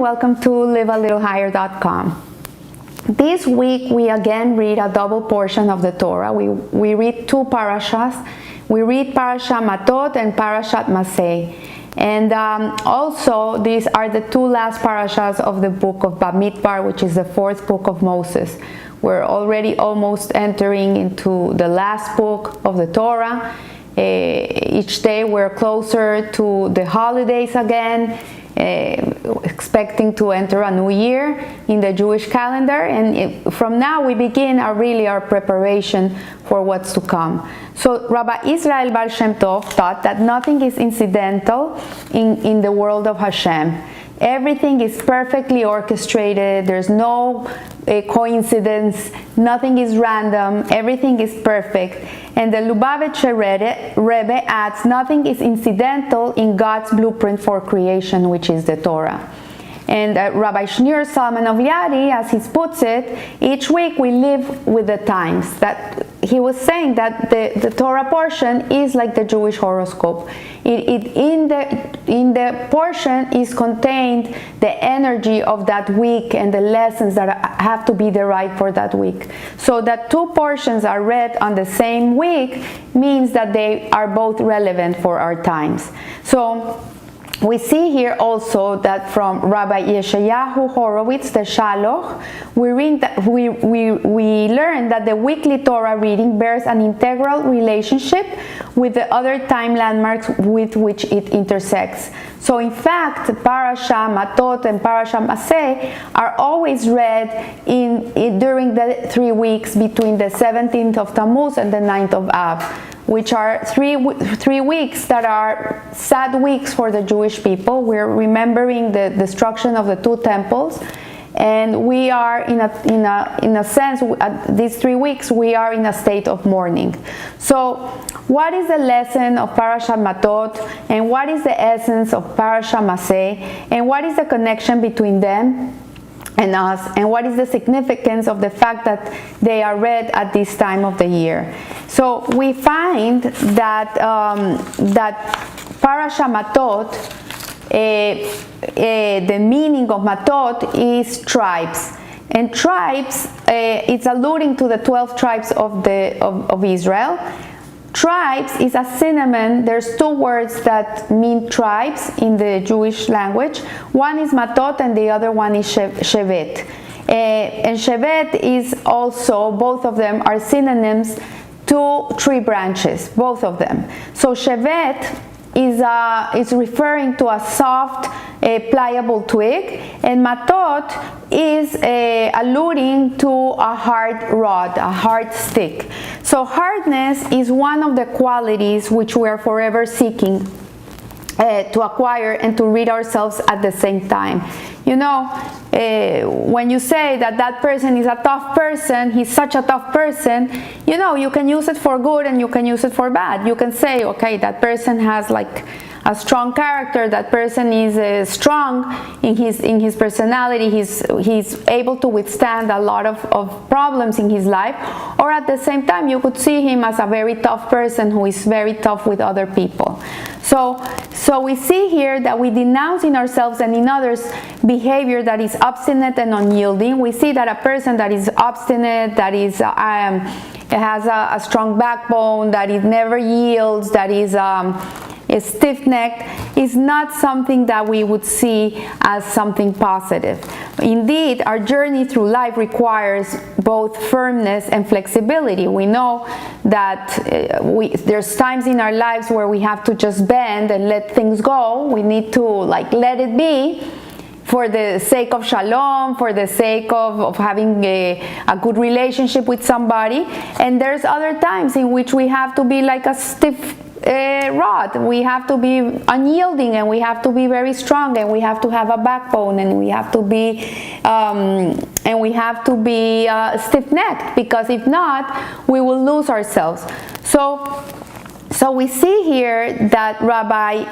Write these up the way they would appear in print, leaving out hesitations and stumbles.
welcome to livealittlehigher.com. This week we again read a double portion of the Torah. We read two parashas. We read Parashah Matot and Parashah Mas'ei. And also these are the two last parashas of the book of Bamidbar, which is the fourth book of Moses. We're already almost entering into the last book of the Torah. Each day we're closer to the holidays again, expecting to enter a new year in the Jewish calendar, and from now we begin our preparation for what's to come. So Rabbi Israel Bar Shem Tov taught that nothing is incidental in the world of Hashem. Everything is perfectly orchestrated. There's no coincidence. Nothing is random. Everything is perfect. And the Lubavitcher Rebbe adds, nothing is incidental in God's blueprint for creation, which is the Torah. And Rabbi Shneur Salman of Yadi, as he puts it, each week we live with the times. That he was saying that the Torah portion is like the Jewish horoscope. In the portion is contained the energy of that week and the lessons that have to be derived for that week. So that two portions are read on the same week means that they are both relevant for our times. So we see here also that from Rabbi Yeshayahu Horowitz, the Shaloch, we learn that the weekly Torah reading bears an integral relationship with the other time landmarks with which it intersects. So in fact, Parashah Matot and Parashah Mas'ei are always read during the 3 weeks between the 17th of Tammuz and the 9th of Av, which are three weeks that are sad weeks for the Jewish people. We're remembering the destruction of the two temples, and we are in a sense, these 3 weeks we are in a state of mourning. So what is the lesson of Parashah Matot, and what is the essence of Parashah Mas'ei, and what is the connection between them and us, and what is the significance of the fact that they are read at this time of the year? So we find that Parashah Matot, the meaning of Matot is tribes, and tribes, it's alluding to the 12 tribes of Israel. Tribes is a synonym. There's two words that mean tribes in the Jewish language. One is Matot and the other one is Shevet. And Shevet is also, both of them are synonyms to tree branches, both of them. So Shevet is referring to a soft, pliable twig, and Matot is alluding to a hard rod, a hard stick. So hardness is one of the qualities which we are forever seeking to acquire and to read ourselves at the same time. You know, when you say that person is a tough person, he's such a tough person, you know, you can use it for good and you can use it for bad. You can say, okay, that person has like a strong character, that person is strong in his personality, he's able to withstand a lot of problems in his life. Or at the same time, you could see him as a very tough person who is very tough with other people. So we see here that we denounce in ourselves and in others behavior that is obstinate and unyielding. We see that a person that is obstinate, that is has a strong backbone, that it never yields, that is stiff-necked, is not something that we would see as something positive. Indeed, our journey through life requires both firmness and flexibility. We know that there's times in our lives where we have to just bend and let things go. We need to let it be, for the sake of shalom, for the sake of having a good relationship with somebody. And there's other times in which we have to be like a stiff rod. We have to be unyielding, and we have to be very strong, and we have to have a backbone, and we have to be stiff-necked, because if not, we will lose ourselves. So we see here that Rabbi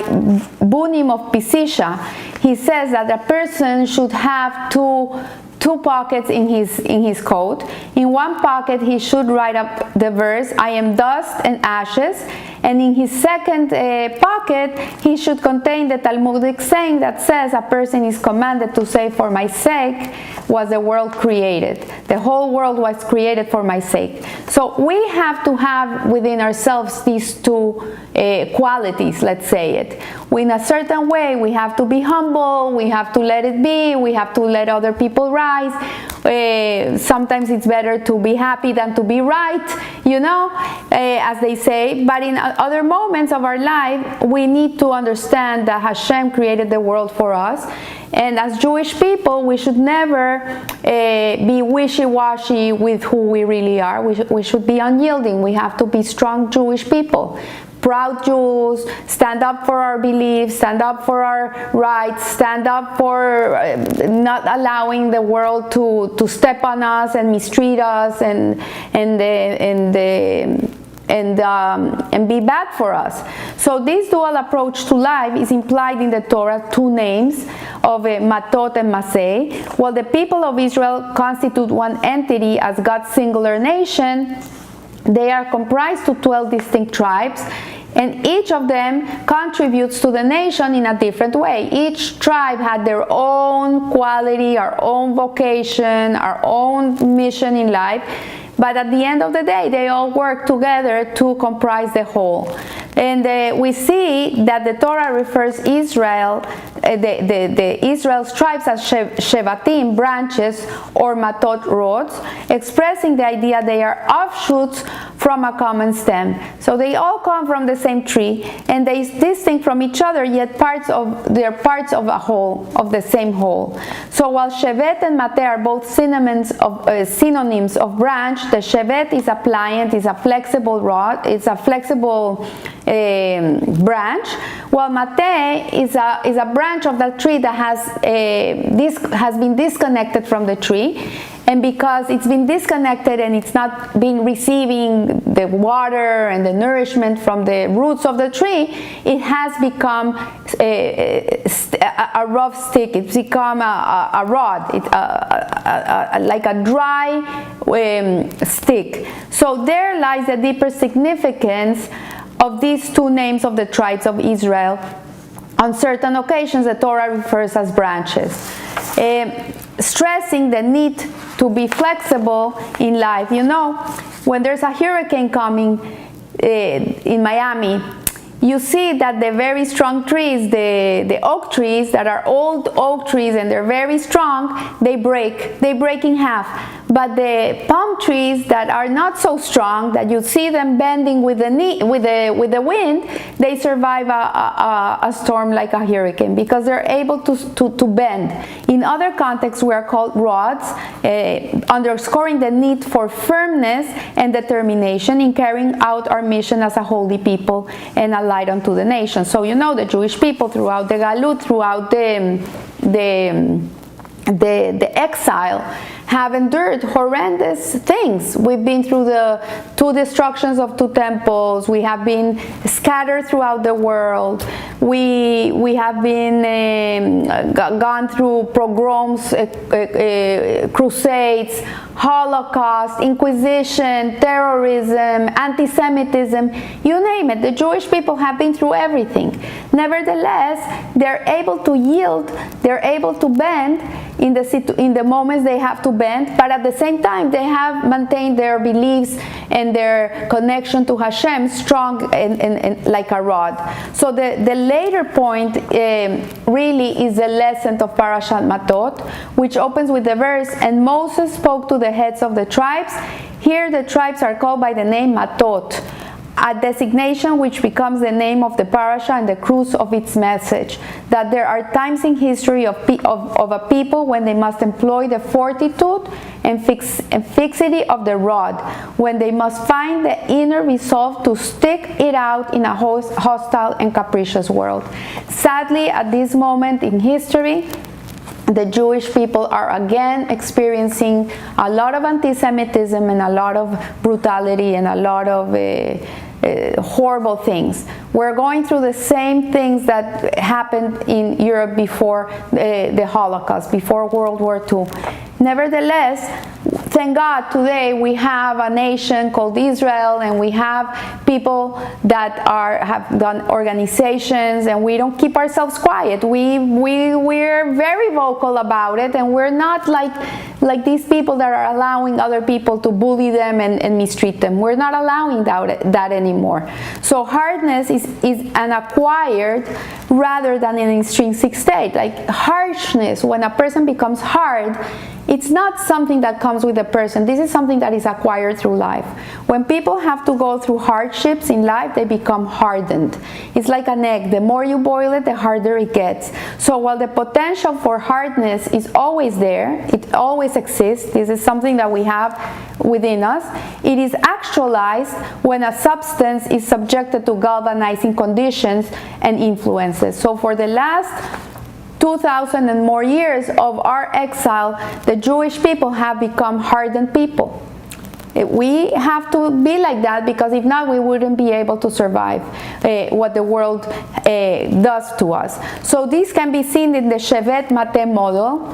Bunim of Pisisha, he says that a person should have two pockets in his coat. In one pocket he should write up the verse, I am dust and ashes, And in his second pocket, he should contain the Talmudic saying that says, a person is commanded to say, for my sake was the world created. The whole world was created for my sake. So we have to have within ourselves these two qualities, let's say it. In a certain way, we have to be humble, we have to let it be, we have to let other people rise. Sometimes it's better to be happy than to be right, as they say. But in other moments of our life, we need to understand that Hashem created the world for us. And as Jewish people, we should never be wishy-washy with who we really are. We should be unyielding. We have to be strong Jewish people. Proud Jews, stand up for our beliefs, stand up for our rights, stand up for not allowing the world to step on us and mistreat us and be bad for us. So this dual approach to life is implied in the Torah, two names of Matot and Mas'ei. While the people of Israel constitute one entity as God's singular nation, they are comprised of 12 distinct tribes, and each of them contributes to the nation in a different way. Each tribe had their own quality, our own vocation, our own mission in life. But at the end of the day, they all work together to comprise the whole. And we see that the Torah refers Israel, the Israel's tribes as Shevatim, branches, or Matot, rods, expressing the idea they are offshoots from a common stem. So they all come from the same tree, and they distinct from each other, yet they're parts of a whole, of the same whole. So while Shevet and Mateh are both synonyms of branch, the Shevet is a pliant, is a flexible rod, it's a flexible branch, while Mateh is a branch of that tree that has been disconnected from the tree. And because it's been disconnected and it's not been receiving the water and the nourishment from the roots of the tree, it has become a rough stick. It's become a rod, like a dry stick. So there lies the deeper significance of these two names of the tribes of Israel. On certain occasions, the Torah refers as branches, stressing the need to be flexible in life. When there's a hurricane coming in Miami, you see that the very strong trees, the oak trees that are old oak trees and they're very strong, they break in half. But the palm trees that are not so strong, that you see them bending with the wind, they survive a storm like a hurricane because they're able to bend. In other contexts, we are called rods, underscoring the need for firmness and determination in carrying out our mission as a holy people and a light unto the nation. So the Jewish people throughout the Galut, throughout the exile, have endured horrendous things. We've been through the two destructions of two temples. We have been scattered throughout the world. We have been gone through pogroms, crusades, Holocaust, Inquisition, terrorism, anti-Semitism, you name it. The Jewish people have been through everything. Nevertheless, they're able to yield, they're able to bend in the moments they have to bend, but at the same time they have maintained their beliefs and their connection to Hashem strong and like a rod. So the later point really is the lesson of Parashat Matot, which opens with the verse, and Moses spoke to the heads of the tribes. Here the tribes are called by the name Matot, a designation which becomes the name of the parasha and the crux of its message, that there are times in history of a people when they must employ the fortitude and fixity of the rod, when they must find the inner resolve to stick it out in a hostile and capricious world. Sadly, at this moment in history, the Jewish people are again experiencing a lot of anti-Semitism and a lot of brutality and a lot of horrible things. We're going through the same things that happened in Europe before the Holocaust, before World War II. Nevertheless, thank God today we have a nation called Israel, and we have people that have done organizations, and we don't keep ourselves quiet. We're very vocal about it, and we're not like these people that are allowing other people to bully them and mistreat them. We're not allowing that anymore. So hardness is an acquired rather than an intrinsic state. Like harshness, when a person becomes hard, it's not something that comes with a person. This is something that is acquired through life. When people have to go through hardships in life, they become hardened. It's like an egg. The more you boil it, the harder it gets. So while the potential for hardness is always there, it always exists, this is something that we have within us, it is actualized when a substance is subjected to galvanizing conditions and influences. So for the last 2,000 and more years of our exile, the Jewish people have become hardened people. We have to be like that, because if not, we wouldn't be able to survive what the world does to us. So this can be seen in the Shevet Mate model.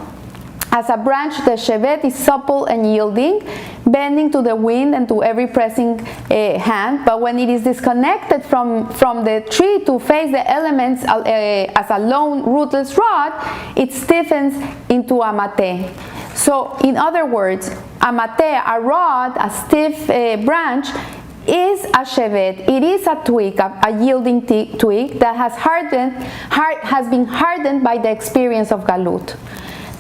As a branch, the Shevet is supple and yielding, bending to the wind and to every pressing hand. But when it is disconnected from the tree to face the elements as a lone rootless rod, it stiffens into a mate. So in other words, a mate, a rod, a stiff branch, is a shevet. It is a twig, a yielding twig that has been hardened by the experience of galut,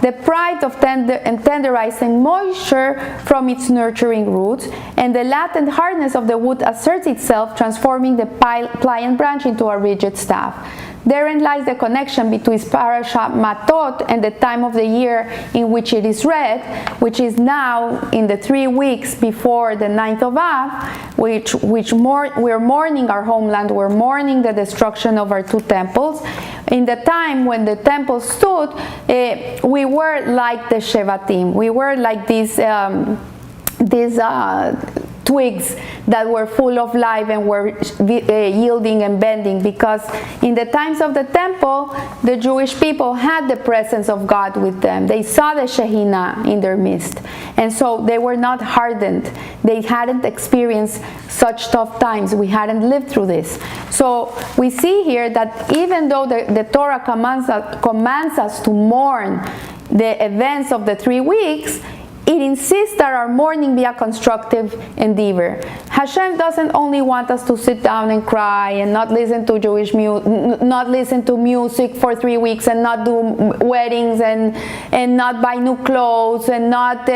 deprived of tenderizing moisture from its nurturing roots, and the latent hardness of the wood asserts itself, transforming the pliant branch into a rigid staff. Therein lies the connection between Parashah Matot and the time of the year in which it is read, which is now in the 3 weeks before the 9th of Av, we're mourning our homeland, we're mourning the destruction of our 2 temples. In the time when the temple stood, we were like the Shevatim. We were like these twigs that were full of life and were yielding and bending, because in the times of the temple, the Jewish people had the presence of God with them. They saw the Shehinah in their midst, and so they were not hardened. They hadn't experienced such tough times. We hadn't lived through this. So we see here that even though the Torah commands us to mourn the events of the 3 weeks, it insists that our mourning be a constructive endeavor. Hashem doesn't only want us to sit down and cry and not listen to not listen to music for 3 weeks, and not do weddings, and not buy new clothes, and not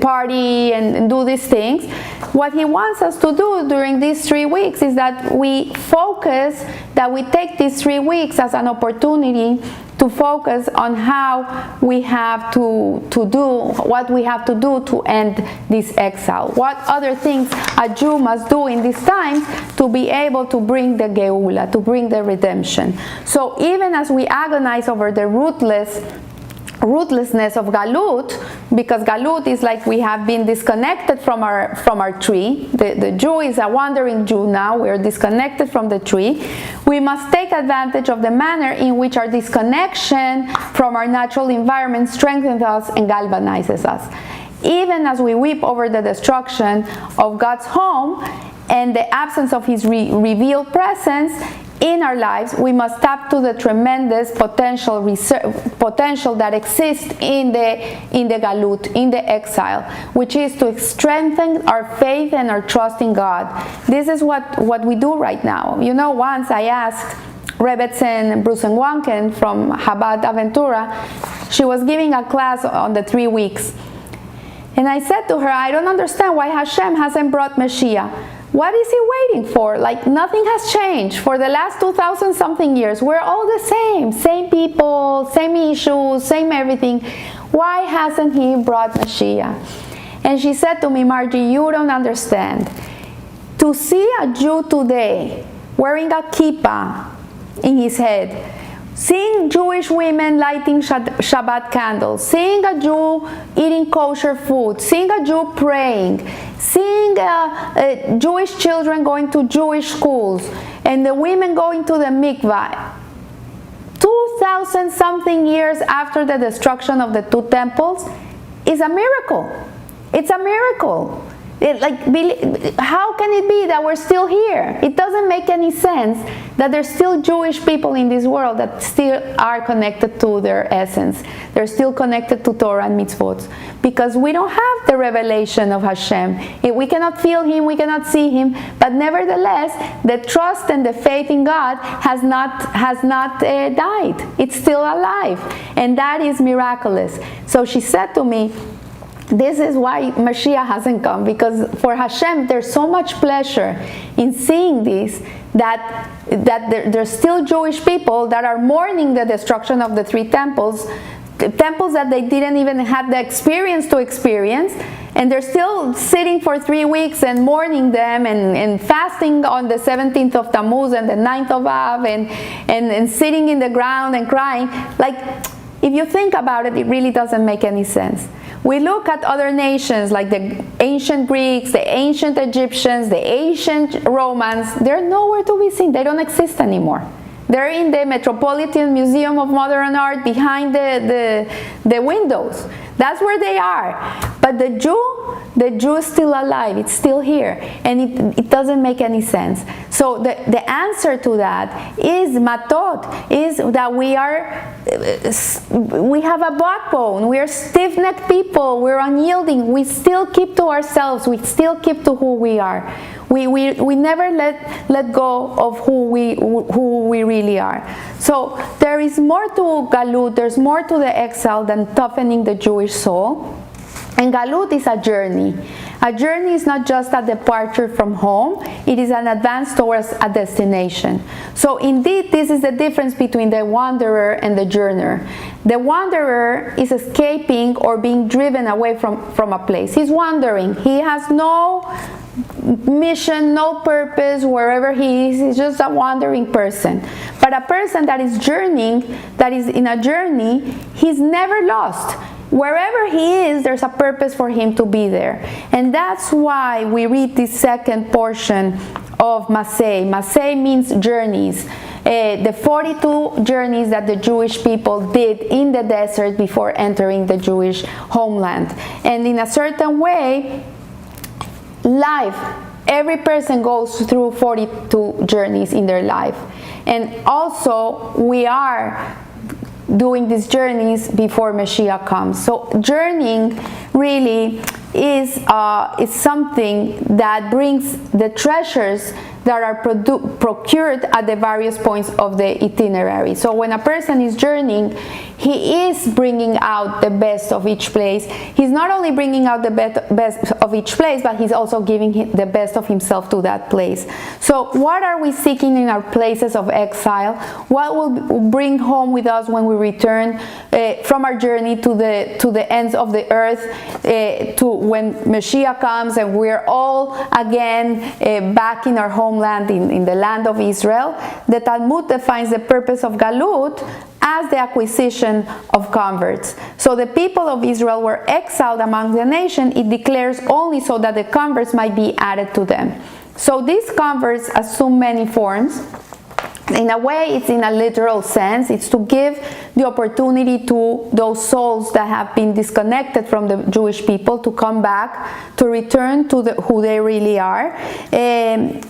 party and do these things. What He wants us to do during these 3 weeks is that we focus, that we take these 3 weeks as an opportunity to focus on how we have to do, what we have to do to end this exile. What other things a Jew must do in this time to be able to bring the Geula, to bring the redemption. So even as we agonize over the rootlessness of galut, because galut is like we have been disconnected from our tree. The Jew is a wandering Jew now. We are disconnected from the tree. We must take advantage of the manner in which our disconnection from our natural environment strengthens us and galvanizes us. Even as we weep over the destruction of God's home and the absence of His revealed presence in our lives, we must tap to the tremendous potential that exists in the galut, in the exile, which is to strengthen our faith and our trust in God. This is what we do right now. You know, once I asked Rebbetzin Brusenwanken from Chabad Aventura, she was giving a class on the 3 weeks. And I said to her, I don't understand why Hashem hasn't brought Mashiach. What is He waiting for? Like, nothing has changed. For the last 2,000 something years, we're all the same people, same issues, same everything. Why hasn't He brought Mashiach? And she said to me, Margie, you don't understand. To see a Jew today wearing a kippah in his head, seeing Jewish women lighting Shabbat candles, seeing a Jew eating kosher food, seeing a Jew praying, seeing Jewish children going to Jewish schools, and the women going to the mikvah, 2,000 something years after the destruction of the 2 temples, is a miracle. It's a miracle. How can it be that we're still here? It doesn't make any sense that there's still Jewish people in this world that still are connected to their essence. They're still connected to Torah and mitzvot, because we don't have the revelation of Hashem. We cannot feel Him, we cannot see Him, but nevertheless, the trust and the faith in God has not died. It's still alive, and that is miraculous. So she said to me, this is why Mashiach hasn't come, because for Hashem there's so much pleasure in seeing this, that there's still Jewish people that are mourning the destruction of the three temples that they didn't even have the experience to experience, and they're still sitting for 3 weeks and mourning them, and fasting on the 17th of Tammuz and the 9th of Av, and sitting in the ground and crying. Like, if you think about it, it really doesn't make any sense. We look at other nations like the ancient Greeks, the ancient Egyptians, the ancient Romans. They're nowhere to be seen. They don't exist anymore. They're in the Metropolitan Museum of Modern Art behind the windows. That's where they are. But the Jew is still alive. It's still here. And it doesn't make any sense. So the answer to that is matot, is that we have a backbone. We are stiff-necked people. We're unyielding. We still keep to ourselves. We still keep to who we are. We never let go of who we really are. So there is more to Galut, there's more to the exile than toughening the Jewish soul. And Galut is a journey. A journey is not just a departure from home, it is an advance towards a destination. So indeed, this is the difference between the wanderer and the journeyer. The wanderer is escaping or being driven away from a place. He's wandering. He has no mission, no purpose wherever he is. He's just a wandering person. But a person that is journeying, that is in a journey, he's never lost. Wherever he is, there's a purpose for him to be there. And that's why we read this second portion of Mas'ei. Mas'ei means journeys. The 42 journeys that the Jewish people did in the desert before entering the Jewish homeland. And in a certain way, life, every person goes through 42 journeys in their life. And also, we are doing these journeys before Mashiach comes. So journeying really is something that brings the treasures that are procured at the various points of the itinerary. So when a person is journeying, he is bringing out the best of each place. He's not only bringing out the best of each place, but he's also giving the best of himself to that place. So what are we seeking in our places of exile? What will bring home with us when we return from our journey to the ends of the earth, to when Mashiach comes and we're all again back in our homeland, in the land of Israel? The Talmud defines the purpose of Galut as the acquisition of converts. So the people of Israel were exiled among the nation. It declares only so that the converts might be added to them. So these converts assume many forms. In a way, it's in a literal sense. It's to give the opportunity to those souls that have been disconnected from the Jewish people to come back, to return to who they really are, and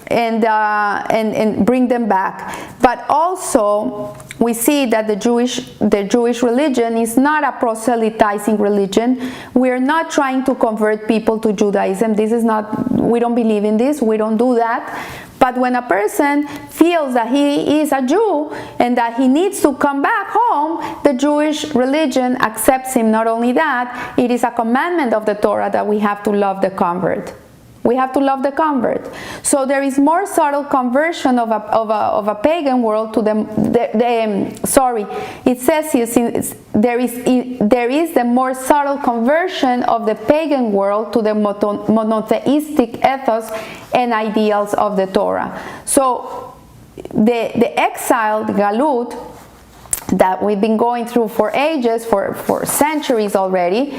bring them back. But also, we see that the Jewish religion is not a proselytizing religion. We are not trying to convert people to Judaism. This is not. We don't believe in this. We don't do that. But when a person feels that he is a Jew and that he needs to come back home, the Jewish religion accepts him. Not only that, it is a commandment of the Torah that we have to love the convert. We have to love the convert. So there is more subtle conversion of a pagan world to it says there is the more subtle conversion of the pagan world to the monotheistic ethos and ideals of the Torah. So the exile, the Galut, that we've been going through for ages, for centuries already,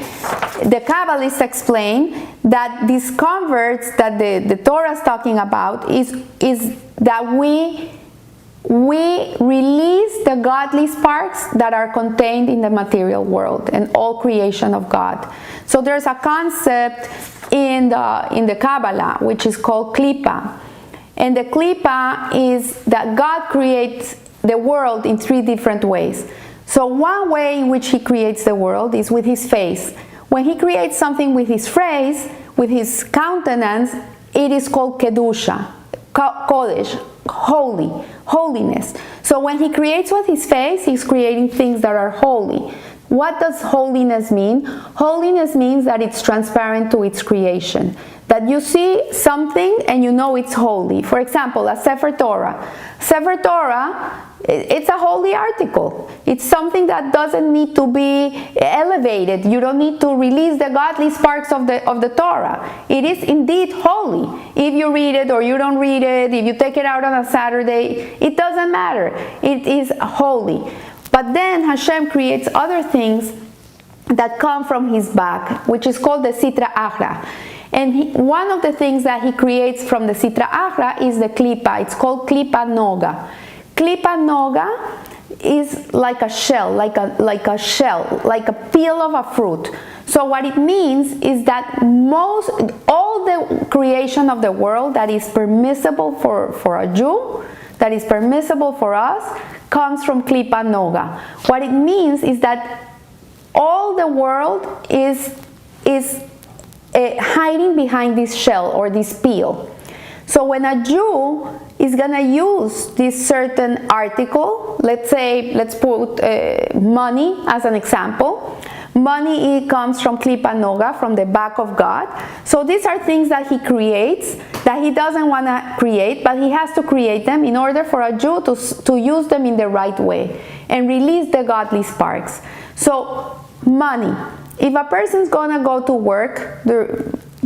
the Kabbalists explain that these converts that the Torah is talking about is that we we release the godly sparks that are contained in the material world and all creation of God. So there's a concept in the Kabbalah which is called klipa. And the klipa is that God creates the world in 3 different ways. So one way in which he creates the world is with his face. When he creates something with his face, with his countenance, it is called kedusha, kodesh, holy, holiness. So when he creates with his face, he's creating things that are holy. What does holiness mean? Holiness means that it's transparent to its creation. That you see something and you know it's holy. For example, a Sefer Torah. Sefer Torah, it's a holy article. It's something that doesn't need to be elevated. You don't need to release the godly sparks of the Torah. It is indeed holy. If you read it or you don't read it, if you take it out on a Saturday, it doesn't matter. It is holy. But then Hashem creates other things that come from his back, which is called the Sitra Achra. And one of the things that he creates from the Sitra Achra is the klipa. It's called klipa noga. Klipa noga is like a shell, like a peel of a fruit. So what it means is that all the creation of the world that is permissible for a Jew, that is permissible for us, comes from klipa noga. What it means is that all the world is hiding behind this shell or this peel. So when a Jew is going to use this certain article, let's put money as an example. Money, it comes from klipa noga, from the back of God. So these are things that he creates, that he doesn't want to create, but he has to create them in order for a Jew to use them in the right way and release the godly sparks. So money. If a person's going to go to work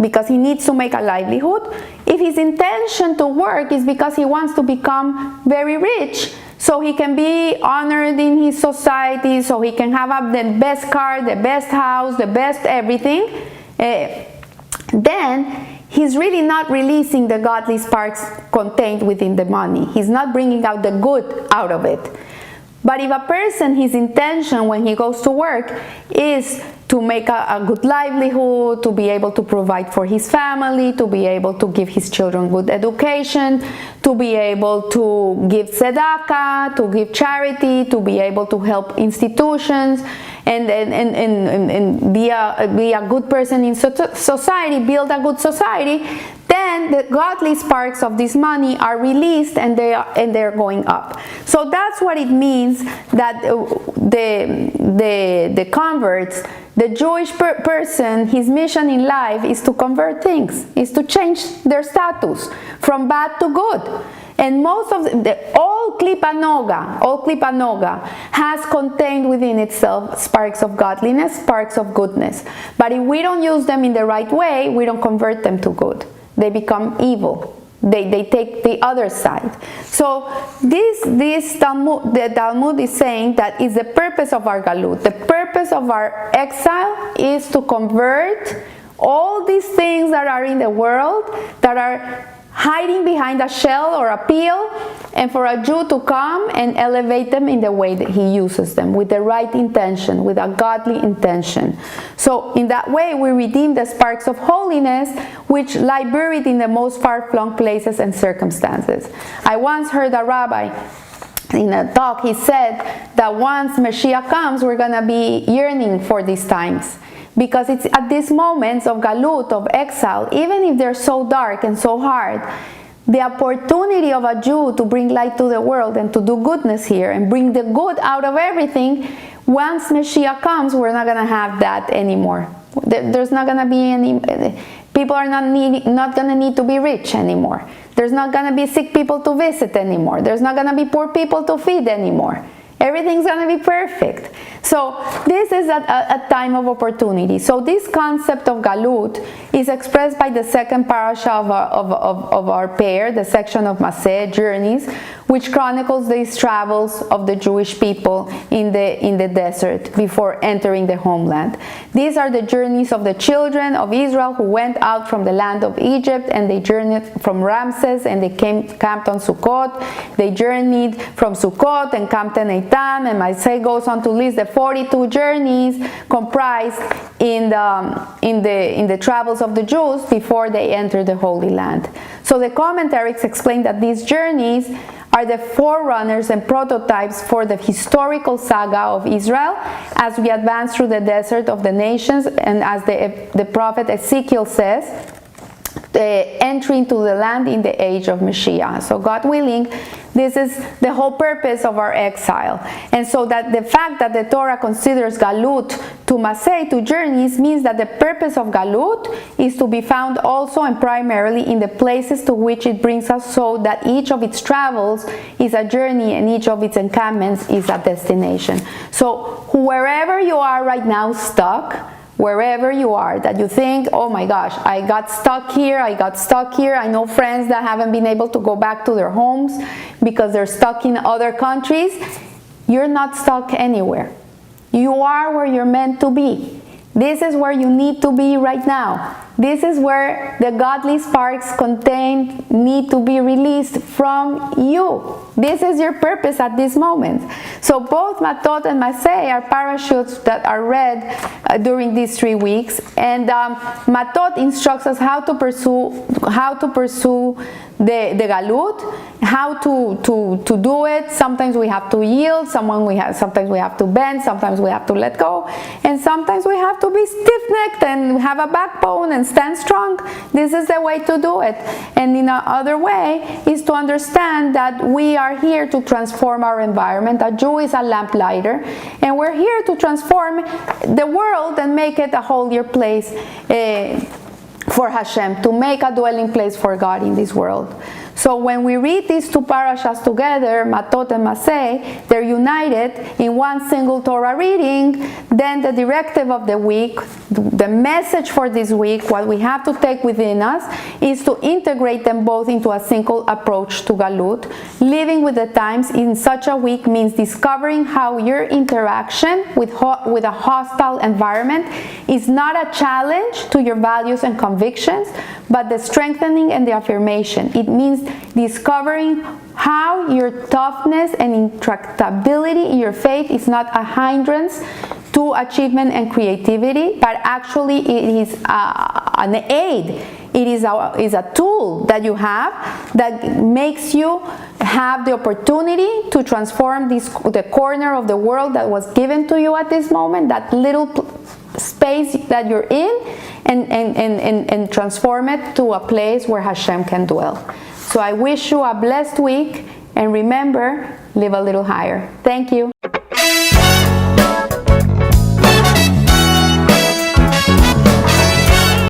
because he needs to make a livelihood, if his intention to work is because he wants to become very rich, so he can be honored in his society, so he can have the best car, the best house, the best everything, then he's really not releasing the godly sparks contained within the money. He's not bringing out the good out of it. But if a person, his intention when he goes to work is to make a good livelihood, to be able to provide for his family, to be able to give his children good education, to be able to give tzedakah, to give charity, to be able to help institutions, and be a good person in society, build a good society, then the godly sparks of this money are released and they're going up. So that's what it means that the converts, the Jewish person, his mission in life is to convert things, is to change their status from bad to good. And most of all klipa noga has contained within itself sparks of godliness, sparks of goodness. But if we don't use them in the right way, we don't convert them to good. They become evil. They take the other side. So the Talmud is saying that is the purpose of our galut. The purpose of our exile is to convert all these things that are in the world that are hiding behind a shell or a peel, and for a Jew to come and elevate them in the way that he uses them, with the right intention, with a godly intention. So in that way we redeem the sparks of holiness which lie buried in the most far-flung places and circumstances. I once heard a rabbi in a talk, he said that once Mashiach comes, we're going to be yearning for these times. Because it's at these moments of galut, of exile, even if they're so dark and so hard, the opportunity of a Jew to bring light to the world and to do goodness here and bring the good out of everything, once Mashiach comes, we're not going to have that anymore. There's not going to be any, people are not going to need to be rich anymore. There's not going to be sick people to visit anymore. There's not going to be poor people to feed anymore. Everything's going to be perfect. So this is a time of opportunity. So this concept of Galut is expressed by the second parasha of our pair, the section of Mas'ei, Journeys, which chronicles these travels of the Jewish people in the desert before entering the homeland. These are the journeys of the children of Israel who went out from the land of Egypt, and they journeyed from Ramses and they camped on Sukkot. They journeyed from Sukkot and camped in Eitam, and Mas'ei goes on to list the 42 journeys comprised in the travels of the Jews before they entered the Holy Land. So the commentaries explain that these journeys are the forerunners and prototypes for the historical saga of Israel as we advance through the desert of the nations, and as the prophet Ezekiel says, the entry into the land in the age of Mashiach. So God willing, this is the whole purpose of our exile. And so that the fact that the Torah considers Galut to Mas'ei, to journeys, means that the purpose of Galut is to be found also and primarily in the places to which it brings us, so that each of its travels is a journey and each of its encampments is a destination. So wherever you are right now stuck, wherever you are, that you think, oh my gosh, I got stuck here, I know friends that haven't been able to go back to their homes because they're stuck in other countries. You're not stuck anywhere. You are where you're meant to be. This is where you need to be right now. This is where the godly sparks contained need to be released from you. This is your purpose at this moment. So both Matot and Mas'ei are parachutes that are read during these 3 weeks. And Matot instructs us how to pursue the Galut, how to do it. Sometimes we have to yield, sometimes we have to bend, sometimes we have to let go, and sometimes we have to be stiff-necked and have a backbone and stand strong. This is the way to do it. And in another way is to understand that we are here to transform our environment. A Jew is a lamplighter, and we're here to transform the world and make it a holier place for Hashem, to make a dwelling place for God in this world. So when we read these two parashas together, Matot and Mas'ei, they're united in one single Torah reading. Then the directive of the week, the message for this week, what we have to take within us, is to integrate them both into a single approach to Galut. Living with the times in such a week means discovering how your interaction with a hostile environment is not a challenge to your values and convictions, but the strengthening and the affirmation. It means discovering how your toughness and intractability in your faith is not a hindrance to achievement and creativity, but actually it is an aid. It is a tool that you have that makes you have the opportunity to transform the corner of the world that was given to you at this moment, that little space that you're in, and transform it to a place where Hashem can dwell. So I wish you a blessed week, and remember, live a little higher. Thank you.